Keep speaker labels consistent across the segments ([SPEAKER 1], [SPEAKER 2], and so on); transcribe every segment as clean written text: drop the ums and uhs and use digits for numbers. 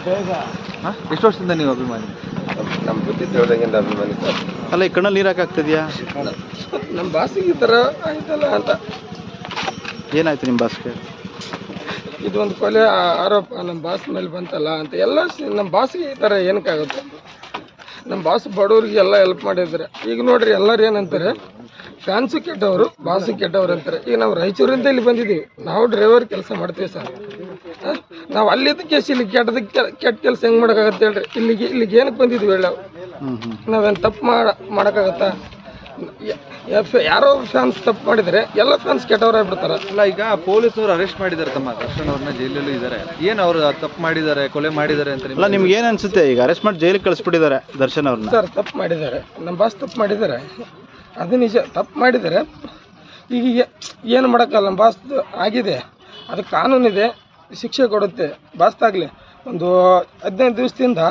[SPEAKER 1] ಎಷ್ಟು ವರ್ಷದಿಂದ ನೀವು ಅಭಿಮಾನಿ?
[SPEAKER 2] ನಮ್ಮ ಬುದ್ಧಿ ತಿಳಿದಂಗಿಂದ ಅಭಿಮಾನಿ ಸರ್.
[SPEAKER 1] ಅಲ್ಲ, ಈ ಕಣ್ಣಲ್ಲಿ ನೀರು ಹಾಕಾಗ್ತಿದ್ಯಾ?
[SPEAKER 2] ನಮ್ಮ ಬಾಸಿಗೆ ಈ ಥರ ಆಯ್ತಲ್ಲ ಅಂತ.
[SPEAKER 1] ಏನಾಯ್ತು ನಿಮ್ಮ ಬಾಸ್ಗೆ?
[SPEAKER 2] ಇದೊಂದು ಕೊಲೆ ಆರೋಪ ನಮ್ಮ ಬಾಸ್ ಮೇಲೆ ಬಂತಲ್ಲ ಅಂತ ಎಲ್ಲ ನಮ್ಮ ಬಾಸಿಗೆ ಈ ಥರ ಏನಕ್ಕಾಗುತ್ತೆ? ನಮ್ಮ ಬಾಸ್ ಬಡವ್ರಿಗೆ ಎಲ್ಲ ಹೆಲ್ಪ್ ಮಾಡಿದ್ದಾರೆ. ಈಗ ನೋಡ್ರಿ ಎಲ್ಲರೂ ಏನಂತಾರೆ, ಫ್ಯಾನ್ಸು ಕೆಟ್ಟವರು, ಬಾಸು ಕೆಟ್ಟವ್ರು ಅಂತಾರೆ. ಈಗ ನಾವು ರಾಯಚೂರಿಂದ ಇಲ್ಲಿ ಬಂದಿದ್ದೀವಿ, ನಾವು ಡ್ರೈವರ್ ಕೆಲಸ ಮಾಡ್ತೀವಿ ಸರ್. ನಾವು ಅಲ್ಲಿದ್ದಕ್ಕೆ ಇಲ್ಲಿ ಕೆಟ್ಟ ಕೆಲಸ ಹೆಂಗೆ ಮಾಡೋಕ್ಕಾಗತ್ತೆ ಹೇಳ್ರಿ? ಇಲ್ಲಿಗೆ ಏನಕ್ಕೆ ಬಂದಿದ್ವಿ ಹೇಳಿ? ನಾವೇನು ತಪ್ಪು ಮಾಡೋಕ್ಕಾಗತ್ತಾ? ಯಾರೋ ಫ್ಯಾನ್ಸ್ ತಪ್ಪು ಮಾಡಿದರೆ ಎಲ್ಲ ಫ್ಯಾನ್ಸ್ ಕೆಟ್ಟವರಾಗ್ಬಿಡ್ತಾರೆ.
[SPEAKER 1] ಅಲ್ಲ, ಈಗ ಪೊಲೀಸರು ಅರೆಸ್ಟ್ ಮಾಡಿದ್ದಾರೆ ತಮ್ಮ ದರ್ಶನ್ ಅವ್ರನ್ನ, ಜೈಲಲ್ಲೂ ಇದ್ದಾರೆ. ಏನು ಅವರು ತಪ್ಪು ಮಾಡಿದ್ದಾರೆ, ಕೊಲೆ ಮಾಡಿದ್ದಾರೆ ಅಂತ ಅಲ್ಲ ನಿಮ್ಗೆ ಏನು ಅನ್ಸುತ್ತೆ? ಈಗ ಅರೆಸ್ಟ್ ಮಾಡಿ ಜೈಲಿಗೆ ಕಳಿಸ್ಬಿಟ್ಟಿದ್ದಾರೆ ದರ್ಶನ್ ಅವ್ರನ್ನ.
[SPEAKER 2] ಸರ್, ತಪ್ಪು ಮಾಡಿದ್ದಾರೆ, ನಮ್ಮ ಬಾಸ್ ತಪ್ಪು ಮಾಡಿದ್ದಾರೆ, ಅದು ನಿಜ. ತಪ್ಪು ಮಾಡಿದ್ದಾರೆ. ಈಗ ಏನು ಮಾಡೋಕ್ಕಲ್ಲ, ನಮ್ಮ ಬಾಸ್ ಆಗಿದೆ, ಅದು ಕಾನೂನಿದೆ, ಶಿಕ್ಷೆ ಕೊಡುತ್ತೆ. ಬಾಸ್ತಾಗಲಿ ಒಂದು 15 ದಿವಸದಿಂದ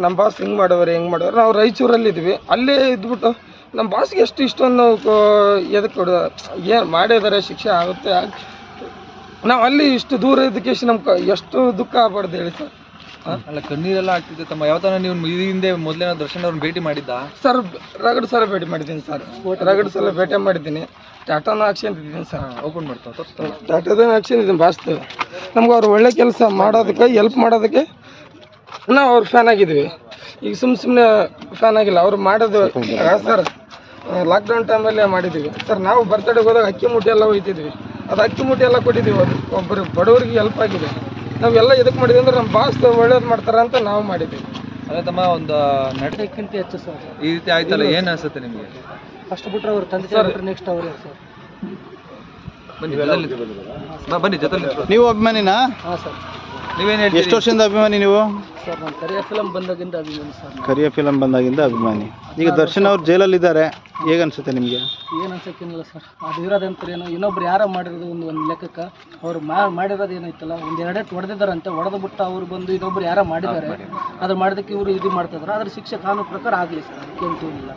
[SPEAKER 2] ನಮ್ಮ ಬಾಸ್ ಹಿಂಗೆ ಮಾಡೋರು ನಾವು ರಾಯಚೂರಲ್ಲಿದ್ವಿ, ಅಲ್ಲೇ ಇದ್ಬಿಟ್ಟು ನಮ್ಮ ಬಾಸ್ಗೆ ಎಷ್ಟು ಇಷ್ಟೊಂದು ನಾವು ಎದಕ್ಕೆ ಕೊಡ ಏನು ಮಾಡಿದ್ದಾರೆ, ಶಿಕ್ಷೆ ಆಗುತ್ತೆ. ನಾವು ಅಲ್ಲಿ ಇಷ್ಟು ದೂರ ಇದ್ದಕ್ಕೆ ನಮ್ಗೆ ಎಷ್ಟು ದುಃಖ ಆಗ್ಬಾರ್ದು ಹೇಳಿ ಸರ್.
[SPEAKER 1] ಅಲ್ಲ, ಕಣ್ಣೀರೆಲ್ಲ ಆಗ್ತಿದೆ ತಮ್ಮ. ಯಾವ ಥರ ನೀವು ಈ ಹಿಂದೆ ಮೊದಲೇ ದರ್ಶನ್ ಅವ್ರನ್ನ ಭೇಟಿ ಮಾಡಿದ್ದ?
[SPEAKER 2] ಸರ್, ರಗಡ್ ಸಲ ಭೇಟಿ ಮಾಡಿದ್ದೀನಿ ಸರ್, ರಗಡ್ ಸಲ ಭೇಟಿ ಮಾಡಿದ್ದೀನಿ. ಟಾಟಾನ ಹಾಕ್ಸ್ಕೊಂಡಿದ್ದೀನಿ ಸರ್,
[SPEAKER 1] ಓಪನ್ ಮಾಡ್ತಾವೆ
[SPEAKER 2] ಟಾಟಾದ ಹಾಕ್ಸ್ಕೊಂಡಿದ್ದೀನಿ ಬಾಸ್ತು. ನಮ್ಗೆ ಅವ್ರು ಒಳ್ಳೆ ಕೆಲಸ ಮಾಡೋದಕ್ಕೆ, ಹೆಲ್ಪ್ ಮಾಡೋದಕ್ಕೆ ನಾವು ಅವ್ರ ಫ್ಯಾನ್ ಆಗಿದ್ವಿ. ಈಗ ಸುಮ್ಮನೆ ಫ್ಯಾನ್ ಆಗಿಲ್ಲ, ಅವ್ರು ಮಾಡೋದು ಸರ್. ಲಾಕ್ಡೌನ್ ಟೈಮಲ್ಲೇ ಮಾಡಿದ್ದೀವಿ ಸರ್. ನಾವು ಬರ್ತಡೆಗೆ ಹೋದಾಗ ಅಕ್ಕಿ ಮೂಟೆ ಎಲ್ಲ ಒಯ್ತಿದ್ವಿ, ಅದು ಅಕ್ಕಿ ಮೂಟೆ ಎಲ್ಲ ಕೊಟ್ಟಿದ್ದೀವಿ. ಅದು ಒಬ್ಬರು ಬಡವರಿಗೆ ಹೆಲ್ಪ್ ಆಗಿದೆ. ನಾವೆಲ್ಲ ಎದಕ್ಕೆ ಮಾಡಿದ್ವಿ ಅಂದ್ರೆ ನಮ್ಮ ಬಾಸ್ ಒಳ್ಳೇದು ಮಾಡ್ತಾರೆ ಅಂತ ನಾವು ಮಾಡಿದ್ದೀವಿ.
[SPEAKER 1] ಅದೇ ತಮ್ಮ, ಒಂದು
[SPEAKER 3] ನಟಕ್ಕಿಂತ ಹೆಚ್ಚು ಸರ್
[SPEAKER 1] ಈ ರೀತಿ ಆಯ್ತಲ್ಲ, ಏನು ಅನ್ಸುತ್ತೆ ನಿಮಗೆ?
[SPEAKER 3] ಫಸ್ಟ್ ಬಿಟ್ಟರೆ ಅವ್ರು ತಂದೆ ಸರ್, ನೆಕ್ಸ್ಟ್ ಅವರೇ ಸರ್.
[SPEAKER 1] ಬನ್ನಿ ಜೊತೆ. ನೀವು ಅಭಿಮಾನಿನಾ?
[SPEAKER 3] ಹಾಂ ಸರ್.
[SPEAKER 1] ನೀವೇನು ಹೇಳಿ, ಎಷ್ಟು ವರ್ಷದಿಂದ ಅಭಿಮಾನಿ ನೀವು?
[SPEAKER 3] ಸರ್, ನಾನು ಕರಿಯ ಫಿಲಮ್ ಬಂದಾಗಿಂದ ಅಭಿಮಾನಿ ಸರ್.
[SPEAKER 1] ಕರಿಯ ಫಿಲಮ್ ಬಂದಾಗಿಂದ ಅಭಿಮಾನಿ. ಈಗ ದರ್ಶನ್ ಅವ್ರು ಜೈಲಲ್ಲಿದ್ದಾರೆ, ಹೇಗೆ ಅನ್ಸುತ್ತೆ ನಿಮಗೆ?
[SPEAKER 3] ಏನು ಅನ್ಸಕ್ಕೇನಿಲ್ಲ ಸರ್, ಅದು ಇರೋದಂತೇನು ಇನ್ನೊಬ್ರು ಯಾರೋ ಮಾಡಿರೋದು ಒಂದು ಲೆಕ್ಕಕ್ಕೆ ಅವ್ರು ಮಾಡಿರೋದು ಏನೈತಲ್ಲ, ಒಂದು ಎರಡೇಟು ಹೊಡೆದಿದ್ದಾರಂತೆ, ಹೊಡೆದ್ಬಿಟ್ಟು ಅವ್ರು ಬಂದು ಇನ್ನೊಬ್ರು ಯಾರೋ ಮಾಡಿದ್ದಾರೆ, ಅದ್ರ ಮಾಡಿದಕ್ಕೆ ಇವರು ಇದು ಮಾಡ್ತಿದ್ದಾರೆ. ಅದ್ರ ಶಿಕ್ಷೆ ಕಾನೂನು ಪ್ರಕಾರ ಆಗಲಿ ಸರ್, ಅದಕ್ಕೇನಿಲ್ಲ.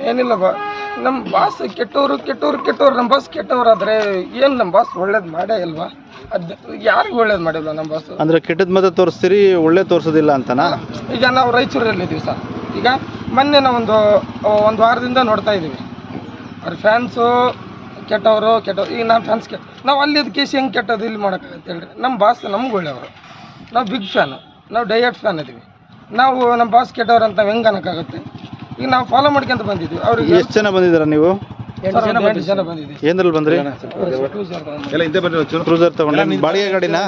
[SPEAKER 2] ಏನಿಲ್ಲ ನಮ್ಮ ಬಾಸ್ ಕೆಟ್ಟವ್ರು ನಮ್ಮ ಬಾಸ್ ಕೆಟ್ಟವರಾದರೆ ಏನು ನಮ್ಮ ಬಾಸ್ ಒಳ್ಳೇದು ಮಾಡೇ ಇಲ್ವಾ? ಅದು ಯಾರಿಗೂ ಒಳ್ಳೇದು ಮಾಡಿಲ್ವ ನಮ್ಮ ಬಾಸ್?
[SPEAKER 1] ಅಂದರೆ ಕೆಟ್ಟದ ಮತ್ತೆ ತೋರಿಸ್ತೀರಿ, ಒಳ್ಳೆ ತೋರಿಸೋದಿಲ್ಲ ಅಂತನಾ?
[SPEAKER 2] ಈಗ ನಾವು ರಾಯಚೂರಲ್ಲಿದ್ದೀವಿ ಸರ್. ಈಗ ಮೊನ್ನೆ ನಾವು ಒಂದು ವಾರದಿಂದ ನೋಡ್ತಾ ಇದ್ದೀವಿ, ಅವ್ರ ಫ್ಯಾನ್ಸು ಕೆಟ್ಟವರು. ಈಗ ನಮ್ಮ ಫ್ಯಾನ್ಸ್ ನಾವು ಅಲ್ಲಿದ್ದ ಕೇಸ್ ಹೆಂಗೆ ಕೆಟ್ಟದ್ದು ಇಲ್ಲಿ ಮಾಡೋಕ್ಕಾಗತ್ತೆ ಹೇಳ್ರಿ? ನಮ್ಮ ಬಾಸ್ ನಮ್ಗೆ ಒಳ್ಳೆಯವರು, ನಾವು ಬಿಗ್ ಫ್ಯಾನು, ನಾವು ಡೈಯಟ್ ಫ್ಯಾನ್ ಇದ್ದೀವಿ. ನಾವು ನಮ್ಮ ಬಾಸ್ ಕೆಟ್ಟವ್ರು ಅಂತ ಹೆಂಗೆ ಅನ್ನೋಕ್ಕಾಗುತ್ತೆ? ಈಗ ನಾವು ಫಾಲೋ ಮಾಡ್ಕೊಂತ ಬಂದಿದ್ವಿ. ಅವ್ರಿಗೆ
[SPEAKER 1] ಎಷ್ಟು ಜನ ಬಂದಿದ್ದೀರಾ ನೀವು?
[SPEAKER 2] 8 ಜನ ಬಂದಿದ್ದೀವಿ.
[SPEAKER 1] ಏನ್ರಲ್ಲಿ ಬಂದ್ರಿ? ಕ್ರೂಸರ್ ತಗೊಂಡು ಬಾಡಿಗೆ ಗಾಡಿನಾ?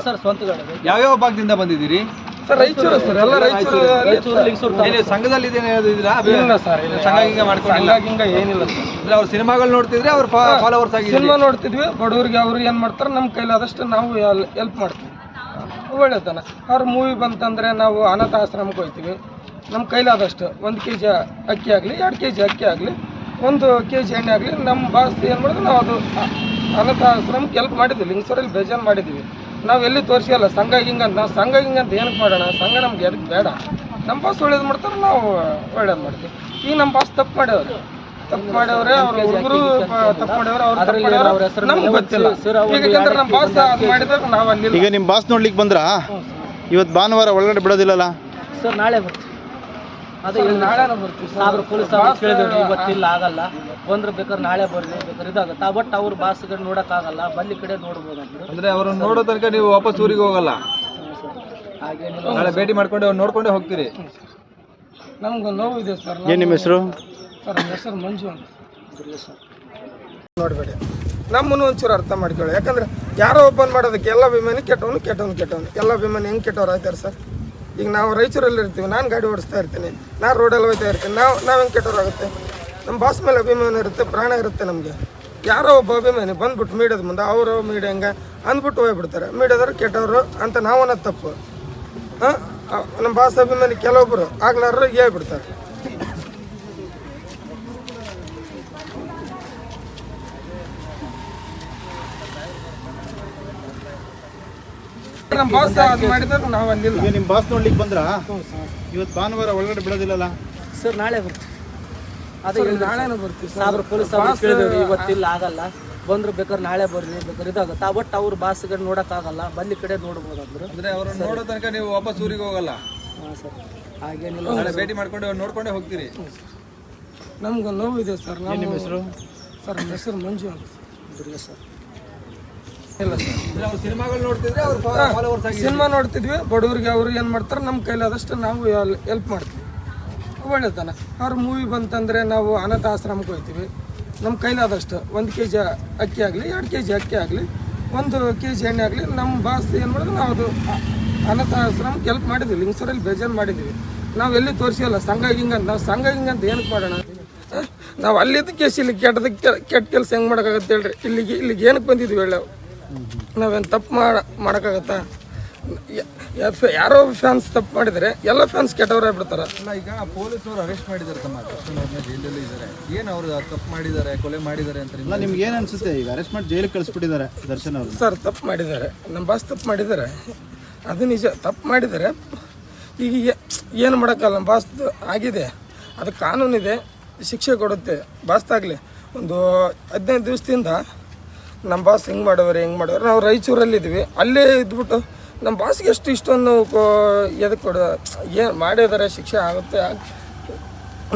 [SPEAKER 3] ಸರ್, ಸ್ವಂತ ಗಾಡಿ.
[SPEAKER 1] ಯಾವ್ಯಾವ ಭಾಗದಿಂದ ಬಂದಿದ್ದೀರಿ
[SPEAKER 2] ಸರ್? ರಾಯಚೂರು ಸರ್, ಎಲ್ಲ ರಾಯಚೂರು.
[SPEAKER 1] ಸಂಘದಲ್ಲಿ
[SPEAKER 2] ಇಲ್ಲ ಸರ್, ಸಂಘ ಹಿಂಗ ಏನಿಲ್ಲ ಸರ್.
[SPEAKER 1] ಅವ್ರ ಸಿನಿಮಾಗಳು ನೋಡ್ತಿದ್ರೆ ಅವ್ರ ಫಾಲೋವರ್ಸ್ ಆಗಿ
[SPEAKER 2] ಸಿನಿಮಾ ನೋಡ್ತಿದ್ವಿ. ಬಡವ್ರಿಗೆ ಅವ್ರು ಏನು ಮಾಡ್ತಾರೆ, ನಮ್ಮ ಕೈಲಾದಷ್ಟು ನಾವು ಹೆಲ್ಪ್ ಮಾಡ್ತೀವಿ. ಒಳ್ಳೆತನ. ಅವ್ರ ಮೂವಿ ಬಂತಂದರೆ ನಾವು ಅನಾಥ ಆಶ್ರಮಕ್ಕೆ ಹೋಗ್ತೀವಿ. ನಮ್ಮ ಕೈಲಾದಷ್ಟು 1 kg ಅಕ್ಕಿ ಆಗಲಿ, 2 kg ಅಕ್ಕಿ ಆಗಲಿ, 1 kg ಎಣ್ಣೆ ಆಗಲಿ, ನಮ್ಮ ಬಾಸ್ ಏನು ಮಾಡಿದ್ರೆ ನಾವು ಅದು ಅನಾಥ ಆಶ್ರಮಕ್ಕೆ ಹೆಲ್ಪ್ ಮಾಡಿದ್ವಿ. ಲಿಂಗಸೂರಲ್ಲಿ ಬೇಜಾರು ಮಾಡಿದ್ವಿ. ನಾವು ಎಲ್ಲಿ ತೋರಿಸಿಲ್ಲ ಸಂಘ ಹಿಂಗಂತ. ನಾವು ಸಂಘ ಹಿಂಗಂತ ಏನಕ್ಕೆ ಮಾಡೋಣ? ಸಂಘ ನಮ್ಗೆ ಅದಕ್ಕೆ ಬೇಡ. ನಮ್ಮ ಬಾಸ್ ಒಳ್ಳೇದು ಮಾಡ್ತಾರೆ, ನಾವು ಒಳ್ಳೇದು ಮಾಡ್ತೀವಿ. ಈಗ ನಮ್ಮ ಬಾಸ್ ತಪ್ಪು ಮಾಡ್ಯವ್ರೆ, ಅವ್ರ ಹುಡುಗರು ತಪ್ಪು ಮಾಡ್ಯವ್ರೆ, ನಮ್ಗೆ ಗೊತ್ತಿಲ್ಲ. ಯಾಕಂದ್ರೆ ನಮ್ಮ ಬಾಸ್ ಅದು ಮಾಡಿದಾಗ ನಾವು ಅಲ್ಲಿ.
[SPEAKER 1] ಈಗ ನಿಮ್ಮ ಬಾಸ್ ನೋಡ್ಲಿಕ್ಕೆ ಬಂದ್ರಾ? ಇವತ್ತು ಭಾನುವಾರ ಒಳಗಡೆ ಬಿಡೋದಿಲ್ಲಲ್ಲ
[SPEAKER 3] ಸರ್? ನಾಳೆ ಬರ್ತೀವಿ.
[SPEAKER 2] ಅದೇ ನಾಳೆನೂ ಬರ್ತೀವಿ.
[SPEAKER 3] ಸಾಬ್ರು ಪೊಲೀಸ್ ಕೇಳಿದ್ರು, ಇವತ್ತಿಲ್ಲ ಆಗಲ್ಲ, ಬಂದ್ರೆ ಬೇಕಾದ್ರೆ ನಾಳೆ ಬರ್ಲಿ, ಬೇಕಾದ್ರೆ ಇದಾಗುತ್ತೆ. ಬಟ್ ಅವ್ರ ಬಾಸ್ಗಳು ನೋಡೋಕ್ಕಾಗಲ್ಲ, ಬಲ್ಲಿ ಕಡೆ ನೋಡ್ಬೋದು ಅಂತ.
[SPEAKER 1] ಅಂದ್ರೆ ಅವ್ರನ್ನ ನೋಡೋ ತನಕ ನೀವು ವಾಪಸ್ ಊರಿಗೆ ಹೋಗಲ್ಲ?
[SPEAKER 3] ಹಾಗೇನಿಲ್ಲ,
[SPEAKER 1] ನಾಳೆ ಭೇಟಿ ಮಾಡ್ಕೊಂಡು ಅವ್ರು ನೋಡ್ಕೊಂಡೇ ಹೋಗ್ತೀರಿ?
[SPEAKER 2] ನಮ್ಗೆ ನೋವು ಇದೆ ಸರ್.
[SPEAKER 1] ಏನು ನಿಮ್ಮ ಹೆಸರು?
[SPEAKER 2] ಸರ್, ನಮ್ಮ ಹೆಸರು ಮಂಜು ಅಂತ. ನೋಡಬೇಡಿ, ನಮ್ಮನ್ನು ಒಂಚೂರು ಅರ್ಥ ಮಾಡ್ಕೊಳ್ಳಿ. ಯಾಕಂದ್ರೆ ಯಾರೋ ಓಪನ್ ಮಾಡೋದಕ್ಕೆ ಎಲ್ಲ ಅಭಿಮಾನಿ ಕೆಟ್ಟವನು. ಎಲ್ಲ ಅಭಿಮಾನಿ ಹೆಂಗೆ ಕೆಟ್ಟವ್ರು ಆಯ್ತಾರೆ ಸರ್? ಈಗ ನಾವು ರಾಯಚೂರಲ್ಲಿ ಇರ್ತೀವಿ, ನಾನು ಗಾಡಿ ಓಡಿಸ್ತಾ ಇರ್ತೀನಿ, ನಾನು ರೋಡಲ್ಲಿ ಹೋಗ್ತಾ ಇರ್ತೀನಿ. ನಾವು ಹೆಂಗೆ ಕೆಟ್ಟವ್ರಾಗುತ್ತೆ? ನಮ್ಮ ಬಾಸ್ ಮೇಲೆ ಅಭಿಮಾನ ಇರುತ್ತೆ, ಪ್ರಾಣ ಇರುತ್ತೆ ನಮಗೆ. ಯಾರೋ ಒಬ್ಬ ಅಭಿಮಾನಿ ಬಂದ್ಬಿಟ್ಟು ಮೀಡಿಯಾದ ಮುಂದೆ ಅವರು ಮೀಡಿಯಾ ಹಂಗೆ ಅಂದ್ಬಿಟ್ಟು ಹೋಗ್ಬಿಡ್ತಾರೆ. ಮೀಡಿಯಾದವ್ರು ಕೆಟ್ಟವರು ಅಂತ ನಾವು ಅನ್ನೋದು ತಪ್ಪು. ನಮ್ಮ ಬಾಸ್ ಅಭಿಮಾನಿ ಕೆಲವೊಬ್ಬರು ಆಗ್ಲಾರು ಹೇಳ್ಬಿಡ್ತಾರೆ. ನಮ್ಮ ಬಾಸ್ ಅದು ಮಾಡಿದಾಗ ನಾವು ಅಲ್ಲಿಲ್ಲ.
[SPEAKER 1] ನಿಮ್ಮ ಬಾಸ್ ನೋಡ್ಲಿಕ್ಕೆ ಬಂದ್ರಾ? ಇವತ್ತು ಭಾನುವಾರ ಒಳಗಡೆ ಬಿಡೋದಿಲ್ಲಲ್ಲ
[SPEAKER 3] ಸರ್? ನಾಳೆ ಬರ್ತೀವಿ.
[SPEAKER 2] ನಾಳೆನೂ ಬರ್ತೀವಿ.
[SPEAKER 3] ಸಾಬ್ರು ಪೊಲೀಸ್ ಕೇಳಿದ್ರು, ಇವತ್ತಿಲ್ಲ ಆಗಲ್ಲ, ಬಂದ್ರು ಬೇಕಾದ್ರೆ ನಾಳೆ ಬರ್ರಿ ಬೇಕಾದ್ರೆ ಇದಾಗುತ್ತೆ ಬಟ್ ಅವ್ರ ಬಾಸ್ಗೆ ನೋಡೋಕ್ಕಾಗಲ್ಲ ಬಲ್ಲಿ ಕಡೆ ನೋಡ್ಬೋದಂದ್ರು.
[SPEAKER 1] ಅಂದ್ರೆ ಅವ್ರನ್ನ ನೋಡೋ ತನಕ ನೀವು ವಾಪಸ್ ಊರಿಗೆ ಹೋಗಲ್ಲ?
[SPEAKER 3] ಹಾಂ ಸರ್, ಹಾಗೇನಿಲ್ಲ.
[SPEAKER 1] ನಾಳೆ ಭೇಟಿ ಮಾಡ್ಕೊಂಡು ನೋಡ್ಕೊಂಡೇ ಹೋಗ್ತೀರಿ?
[SPEAKER 2] ನಮ್ಗೆ ನೋವಿದೆ ಸರ್.
[SPEAKER 1] ನಿಮ್ಮ ಹೆಸರು?
[SPEAKER 2] ಸರ್ ನಮ್ಮ ಹೆಸರು ಮಂಜು ಅಂತ
[SPEAKER 3] ದುರ್ಗ ಸರ್.
[SPEAKER 2] ಇಲ್ಲ ಸರ್,
[SPEAKER 1] ಅವ್ರು ಸಿನಿಮಾಗಳು ನೋಡ್ತಿದ್ರೆ ಅವ್ರ ಫಾಲೋವರ್ಸ್ ಆಗಿ
[SPEAKER 2] ಸಿನಿಮಾ ನೋಡ್ತಿದ್ವಿ. ಬಡವ್ರಿಗೆ ಅವ್ರು ಏನು ಮಾಡ್ತಾರೆ ನಮ್ಮ ಕೈಲಾದಷ್ಟು ನಾವು ಹೆಲ್ಪ್ ಮಾಡ್ತೀವಿ. ಒಳ್ಳೆತನ. ಅವ್ರ ಮೂವಿ ಬಂತಂದರೆ ನಾವು ಅನಾಥ ಆಶ್ರಮಕ್ಕೆ ಹೋಗ್ತೀವಿ. ನಮ್ಮ ಕೈಲಾದಷ್ಟು 1 kg ಅಕ್ಕಿ ಆಗಲಿ 2 kg ಅಕ್ಕಿ ಆಗಲಿ 1 kg ಎಣ್ಣೆ ಆಗಲಿ ನಮ್ಮ ಬಾಸ್ ಏನು ಮಾಡಿದ್ರು ನಾವು ಅದು ಅನಾಥ ಆಶ್ರಮಕ್ಕೆ ಹೆಲ್ಪ್ ಮಾಡಿದ್ವಿ. ಲಿಂಗಸೂರಲ್ಲಿ ಬೇಜಾರು ಮಾಡಿದ್ದೀವಿ. ನಾವು ಎಲ್ಲಿ ತೋರಿಸಿಲ್ಲ ಸಂಘ ಹಿಂಗಂತ. ನಾವು ಸಂಘ ಹಿಂಗಂತ ಏನಕ್ಕೆ ಮಾಡೋಣ? ನಾವು ಅಲ್ಲಿದ್ದ ಕೇಸ್ ಇಲ್ಲಿ ಕೆಟ್ಟ ಕೆಲಸ ಹೆಂಗೆ ಮಾಡೋಕ್ಕಾಗತ್ತೆ ಹೇಳ್ರಿ? ಇಲ್ಲಿಗೆ ಏನಕ್ಕೆ ಬಂದಿದ್ವಿ ಹೇಳಿ? ನಾವೇನು ತಪ್ಪು ಮಾಡೋಕ್ಕಾಗತ್ತಾ? ಯಾರೋ ಫ್ಯಾನ್ಸ್ ತಪ್ಪು ಮಾಡಿದರೆ ಎಲ್ಲ ಫ್ಯಾನ್ಸ್ ಕೆಟ್ಟವರಾಗ್ಬಿಡ್ತಾರೆ.
[SPEAKER 1] ಅಲ್ಲ, ಈಗ ಪೊಲೀಸರು ಅರೆಸ್ಟ್ ಮಾಡಿದ್ದಾರೆ ತಮ್ಮ ದರ್ಶನ್ ಅವ್ರನ್ನ, ಜೈಲಲ್ಲಿ ಇದ್ದಾರೆ. ಏನು ಅವರು ತಪ್ಪು ಮಾಡಿದ್ದಾರೆ, ಕೊಲೆ ಮಾಡಿದ್ದಾರೆ ಅಂತ ನಿಮ್ಗೆ ಏನು ಅನ್ಸುತ್ತೆ? ಈಗ ಅರೆಸ್ಟ್ ಮಾಡಿ ಜೈಲಿಗೆ ಕಳಿಸ್ಬಿಟ್ಟಿದ್ದಾರೆ ದರ್ಶನ್ ಅವರು.
[SPEAKER 2] ಸರ್ ತಪ್ಪು ಮಾಡಿದ್ದಾರೆ, ನಮ್ಮ ಬಾಸ್ ತಪ್ಪು ಮಾಡಿದ್ದಾರೆ, ಅದು ನಿಜ. ತಪ್ಪು ಮಾಡಿದ್ದಾರೆ. ಈಗ ಏನು ಮಾಡೋಕ್ಕಲ್ಲ, ನಮ್ಮ ಬಾಸ್ ಆಗಿದೆ, ಅದು ಕಾನೂನಿದೆ, ಶಿಕ್ಷೆ ಕೊಡುತ್ತೆ. ಬಾಸ್ತಾಗಲಿ ಒಂದು 15 ದಿವಸದಿಂದ ನಮ್ಮ ಬಾಸ್ ಹೆಂಗೆ ಮಾಡೋರು ನಾವು ರಾಯಚೂರಲ್ಲಿದ್ವಿ. ಅಲ್ಲೇ ಇದ್ಬಿಟ್ಟು ನಮ್ಮ ಬಾಸ್ಗೆ ಎಷ್ಟು ಇಷ್ಟೊಂದು ಎದಕ್ಕೆ ಏನು ಮಾಡಿದ್ದಾರೆ, ಶಿಕ್ಷೆ ಆಗುತ್ತೆ.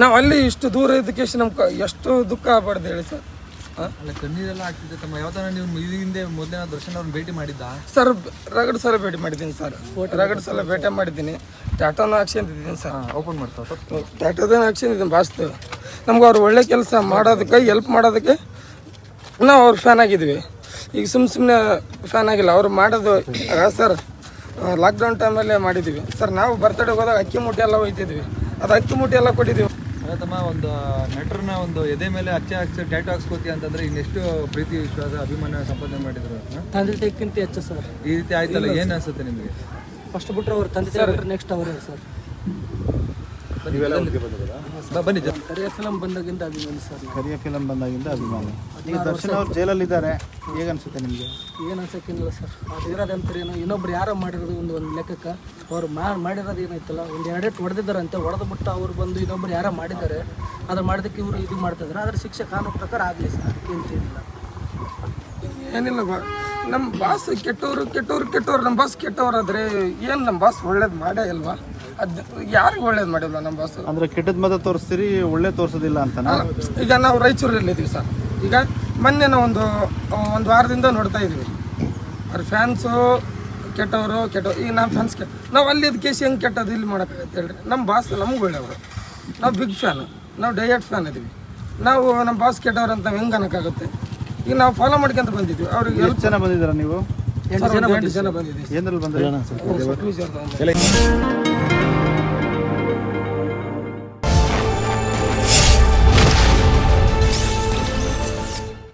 [SPEAKER 2] ನಾವು ಅಲ್ಲಿ ಇಷ್ಟು ದೂರ ಇದ್ದಕ್ಕೆ ನಮ್ಗೆ ಎಷ್ಟು ದುಃಖ ಆಗ್ಬಾರ್ದು ಹೇಳಿ ಸರ್.
[SPEAKER 1] ಅಲ್ಲ, ಕಣ್ಣೀರೆಲ್ಲ ಆಗ್ತಿದೆ ತಮ್ಮ. ಯಾವ ಥರ ನೀವು ಈ ಹಿಂದೆ ಮೊದಲೇ ದರ್ಶನ್ ಅವ್ರನ್ನ ಭೇಟಿ ಮಾಡಿದ್ದ?
[SPEAKER 2] ಸರ್ ರಗಡ್ ಸಲ ಭೇಟಿ ಮಾಡಿದ್ದೀನಿ ಸರ್, ರಗಡ್ ಸಲ ಭೇಟಿ ಮಾಡಿದ್ದೀನಿ. ಟ್ಯಾಟೋನ ಹಾಕ್ಸ್ಕೊಂಡಿದ್ದೀನಿ ಸರ್.
[SPEAKER 1] ಓಪನ್ ಮಾಡ್ತಾವ
[SPEAKER 2] ಟ್ಯಾಟೋದನ್ನ ಹಾಕ್ಸ್ಕೊಂಡಿದ್ದೀನಿ ಬಾಸ್ತು. ನಮ್ಗೆ ಅವ್ರು ಒಳ್ಳೆ ಕೆಲಸ ಮಾಡೋದಕ್ಕೆ, ಹೆಲ್ಪ್ ಮಾಡೋದಕ್ಕೆ ನಾವು ಅವ್ರ ಫ್ಯಾನ್ ಆಗಿದ್ವಿ. ಈಗ ಸುಮ್ಮನೆ ಫ್ಯಾನ್ ಆಗಿಲ್ಲ. ಅವ್ರು ಮಾಡೋದು ಸರ್ ಲಾಕ್ಡೌನ್ ಟೈಮಲ್ಲೇ ಮಾಡಿದ್ದೀವಿ ಸರ್. ನಾವು ಬರ್ತಡೇಗೆ ಹೋದಾಗ ಅಕ್ಕಿ ಮೂಟೆ ಎಲ್ಲ ಒಯ್ತಿದ್ವಿ. ಅದು ಅಕ್ಕಿ ಮೂಟೆ ಎಲ್ಲ ಕೊಟ್ಟಿದ್ದೀವಿ.
[SPEAKER 1] ಅಲ್ಲ ತಮ್ಮ, ಒಂದು ನಟರನ್ನ ಒಂದು ಎದೆ ಮೇಲೆ ಹಾಕ್ಸಿ ಟ್ಯಾಟೋ ಹಾಕ್ಸ್ಕೋತಿ ಅಂತಂದ್ರೆ ಇನ್ನೆಷ್ಟು ಪ್ರೀತಿ, ವಿಶ್ವಾಸ, ಅಭಿಮಾನ ಸಂಪಾದನೆ ಮಾಡಿದ್ರು?
[SPEAKER 3] ತಂದೆ ತಾಯಿಗಿಂತ ಹೆಚ್ಚು ಸರ್.
[SPEAKER 1] ಈ ರೀತಿ ಆಯ್ತಲ್ಲ, ಏನು ಅನ್ಸುತ್ತೆ ನಿಮಗೆ?
[SPEAKER 3] ಫಸ್ಟ್ ಬಿಟ್ಟರೆ ಅವ್ರ ತಂದೆ ತಾಯಿ ಬಿಟ್ಟರೆ ನೆಕ್ಸ್ಟ್ ಅವರೇ ಸರ್.
[SPEAKER 1] ಬನ್ನಿ.
[SPEAKER 3] ಕರಿಯ ಫಿಲಮ್ ಬಂದಾಗಿಂದ ಅಭಿಮಾನಿ ಸರ್.
[SPEAKER 1] ಕರಿಯ ಫಿಲಮ್ ಬಂದಾಗಿಂದ ಅಭಿಮಾನಿ. ಈಗ ದರ್ಶನ್ ಅವ್ರು ಜೈಲಲ್ಲಿದ್ದಾರೆ, ಹೇಗೆ ಅನ್ಸುತ್ತೆ ನಿಮಗೆ?
[SPEAKER 3] ಏನು ಅನ್ಸಕ್ಕಿಲ್ಲ ಸರ್. ಅದು ಇರೋದಂತರೇನು ಇನ್ನೊಬ್ರು ಯಾರೋ ಮಾಡಿರೋದು ಒಂದು ಲೆಕ್ಕಕ್ಕೆ ಅವ್ರು ಮಾಡಿರೋದು ಏನೈತಲ್ಲ, ಒಂದು 2 ಏಟು ಹೊಡೆದಿದ್ದಾರಂತೆ. ಹೊಡೆದ್ಬಿಟ್ಟು ಅವ್ರು ಬಂದು ಇನ್ನೊಬ್ರು ಯಾರೋ ಮಾಡಿದ್ದಾರೆ, ಅದು ಮಾಡೋದಕ್ಕೆ ಇವರು ಇದು ಮಾಡ್ತಿದ್ದಾರೆ. ಅದ್ರ ಶಿಕ್ಷೆ ಕಾನೂನು ಪ್ರಕಾರ ಆಗಲಿ ಸರ್, ಅದಕ್ಕೇಂತಿಲ್ಲ.
[SPEAKER 2] ಏನಿಲ್ಲ ನಮ್ಮ ಬಾಸ್ ಕೆಟ್ಟವ್ರು ನಮ್ಮ ಬಾಸ್ ಕೆಟ್ಟವರಾದ್ರೆ ಏನು ನಮ್ಮ ಬಾಸ್ ಒಳ್ಳೇದು ಮಾಡೇ ಇಲ್ವಾ? ಅದು ಯಾರಿಗೂ ಒಳ್ಳೇದು ಮಾಡಿಲ್ವ ನಮ್ಮ ಬಾಸ್?
[SPEAKER 1] ಅಂದ್ರೆ ಕೆಟ್ಟದ ಮತ ತೋರಿಸ್ತೀರಿ, ಒಳ್ಳೆ ತೋರಿಸೋದಿಲ್ಲ ಅಂತ.
[SPEAKER 2] ಈಗ ನಾವು ರಾಯಚೂರಲ್ಲಿ ಇದ್ದೀವಿ ಸರ್. ಈಗ ಮೊನ್ನೆ ನಾವು ಒಂದು ವಾರದಿಂದ ನೋಡ್ತಾ ಇದ್ದೀವಿ ಅವ್ರ ಫ್ಯಾನ್ಸು ಕೆಟ್ಟವರು. ಈಗ ನಮ್ಮ ಫ್ಯಾನ್ಸ್ ನಾವು ಅಲ್ಲಿದ್ದ ಕೇಸ್ ಹೆಂಗೆ ಕೆಟ್ಟದ್ದು ಇಲ್ಲಿ ಮಾಡೋಕ್ಕಾಗತ್ತೆ ಹೇಳ್ರಿ? ನಮ್ಮ ಬಾಸ್ ನಮ್ಗೆ ಒಳ್ಳೆಯವರು, ನಾವು ಬಿಗ್ ಫ್ಯಾನು, ನಾವು ಡೈರೆಕ್ಟ್ ಫ್ಯಾನ್ ಇದ್ದೀವಿ. ನಾವು ನಮ್ಮ ಬಾಸ್ ಕೆಟ್ಟವ್ರು ಅಂತ ನಾವು ಹೆಂಗೆ ಅನ್ನೋಕ್ಕಾಗುತ್ತೆ? ಈಗ ನಾವು ಫಾಲೋ ಮಾಡ್ಕೊಂತ ಬಂದಿದ್ವಿ. ಅವ್ರಿಗೆ
[SPEAKER 1] ಎಷ್ಟು ಜನ ಬಂದಿದ್ದೀರಾ ನೀವು?
[SPEAKER 2] 8 ಜನ ಬಂದಿದ್ದೀವಿ.
[SPEAKER 1] ಏನ್ರಲ್ಲಿ ಬಂದ್ರೆ?